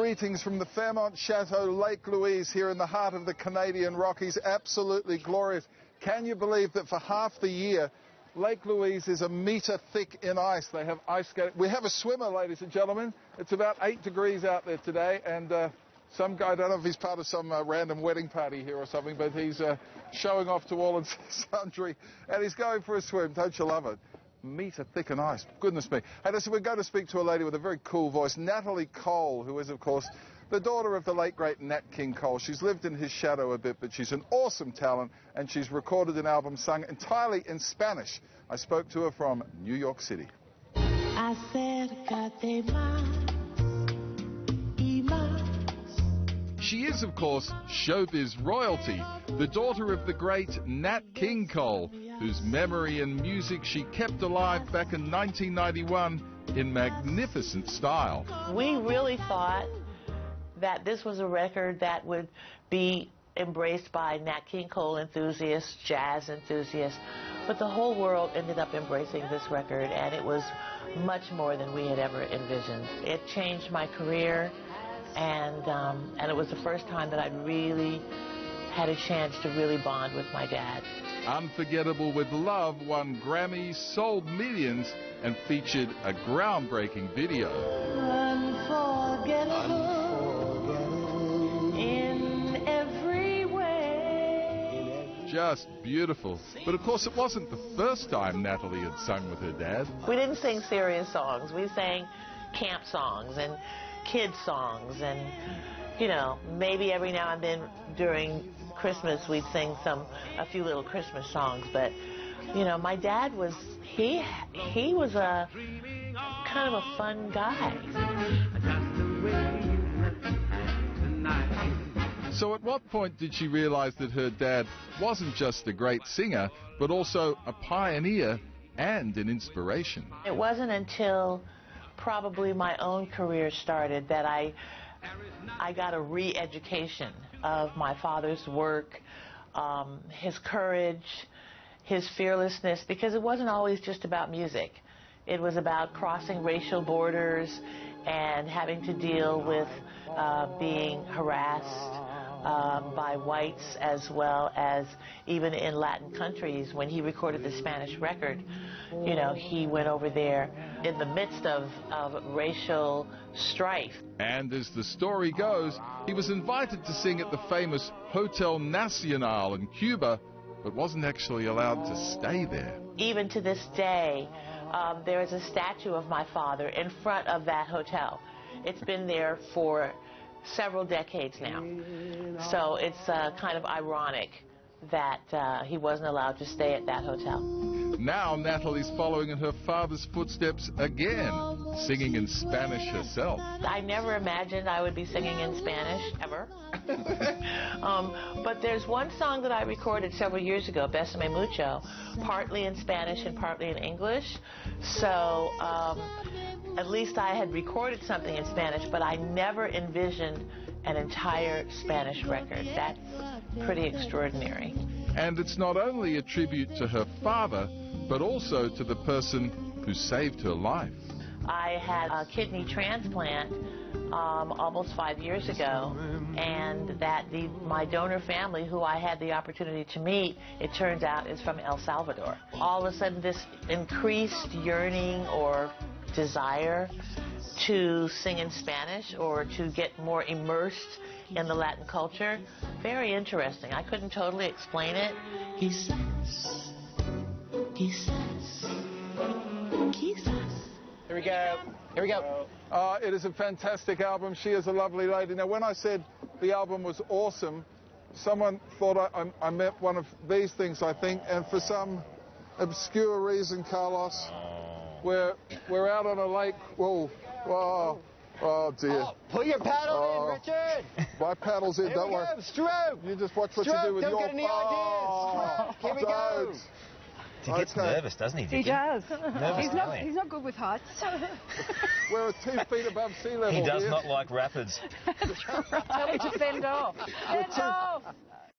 greetings from the Fairmont Chateau, Lake Louise, here in the heart of the Canadian Rockies. Absolutely glorious. Can you believe that for half the year, Lake Louise is a metre thick in ice? They have ice skating. We have a swimmer, ladies and gentlemen. It's about 8 degrees out there today, and some guy, I don't know if he's part of some random wedding party here or something, but he's showing off to all and sundry, and he's going for a swim. Don't you love it? Metre thick and ice. Goodness me. Hey, listen, we're going to speak to a lady with a very cool voice, Natalie Cole, who is, of course, the daughter of the late, great Nat King Cole. She's lived in his shadow a bit, but she's an awesome talent, and she's recorded an album sung entirely in Spanish. I spoke to her from New York City. She is, of course, showbiz royalty, the daughter of the great Nat King Cole, whose memory and music she kept alive back in 1991 in magnificent style. We really thought that this was a record that would be embraced by Nat King Cole enthusiasts, jazz enthusiasts, but the whole world ended up embracing this record, and it was much more than we had ever envisioned. It changed my career, and it was the first time that I'd really had a chance to really bond with my dad. Unforgettable with Love won Grammys, sold millions, and featured a groundbreaking video. Unforgettable in every way. Just beautiful. But of course it wasn't the first time Natalie had sung with her dad. We didn't sing serious songs. We sang camp songs and kids songs, and you know, maybe every now and then during Christmas we'd sing a few little Christmas songs, but you know, my dad was he was a kind of a fun guy. So at what point did she realize that her dad wasn't just a great singer, but also a pioneer and an inspiration? It wasn't until probably my own career started that I got a re-education of my father's work, his courage, his fearlessness, because it wasn't always just about music. It was about crossing racial borders and having to deal with being harassed by whites, as well as even in Latin countries. When he recorded the Spanish record, you know, he went over there in the midst of racial strife. And as the story goes, he was invited to sing at the famous Hotel Nacional in Cuba, but wasn't actually allowed to stay there. Even to this day, there is a statue of my father in front of that hotel. It's been there for several decades now. So it's kind of ironic that he wasn't allowed to stay at that hotel. Now Natalie's following in her father's footsteps again, singing in Spanish herself. I never imagined I would be singing in Spanish, ever. But there's one song that I recorded several years ago, Bésame Mucho, partly in Spanish and partly in English. So at least I had recorded something in Spanish, but I never envisioned an entire Spanish record. That's pretty extraordinary. And it's not only a tribute to her father, but also to the person who saved her life. I had a kidney transplant almost 5 years ago, and my donor family, who I had the opportunity to meet, it turns out is from El Salvador. All of a sudden, this increased yearning or desire to sing in Spanish or to get more immersed in the Latin culture, very interesting. I couldn't totally explain it. Quizás. Here we go. Here we go. It is a fantastic album. She is a lovely lady. Now, when I said the album was awesome, someone thought I meant one of these things, I think, and for some obscure reason, Carlos, we're out on a lake. Whoa, whoa. Oh, dear. Oh, put your paddle in, Richard. My paddle's in, don't worry. Stroke. You just watch what you do with don't your... Get any ideas. Here we go. He gets nervous, doesn't he, Dickie? He does. Nervous, he's not good with heights. We're 2 feet above sea level. He does not like rapids. Tell him to fend off. Fend off.